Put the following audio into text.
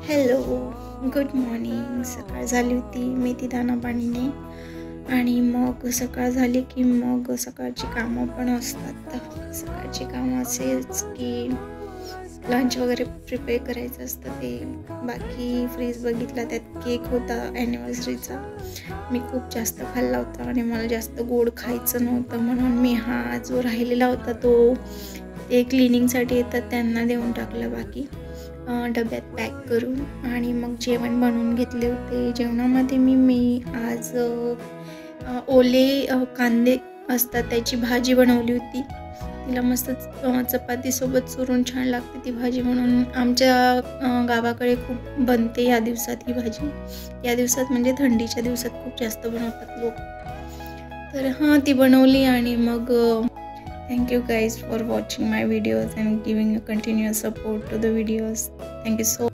Hello, good morning. सकाळ झाली होती मेथी दाणा पाणीने आणि मग सकाळ झाली की मग सकाळची कामं पण असतात. सकाळची कामं असेच की लंच वगैरे प्रिपेअर करायचं असतं. ते बाकी फ्रीज बघितला, त्यात केक होता ॲनिव्हर्सरीचा. मी खूप जास्त खाल्ला होता आणि मला जास्त गोड खायचं नव्हतं, म्हणून मी हा जो राहिलेला होता तो ते क्लिनिंगसाठी येतात त्यांना देऊन टाकला. बाकी डब्यात पॅक करून आणि मग जेवण बनवून घेतले होते. जेवणामध्ये मी आज ओले कांदे असतात त्याची भाजी बनवली होती. तिला मस्त चपातीसोबत चुरून छान लागते ती भाजी, म्हणून आमच्या गावाकडे खूप बनते या दिवसात ही भाजी. या दिवसात म्हणजे थंडीच्या दिवसात खूप जास्त बनवतात लोक. तर हां, ती बनवली आणि मग thank you guys for watching my videos and giving a continuous support to the videos. Thank you so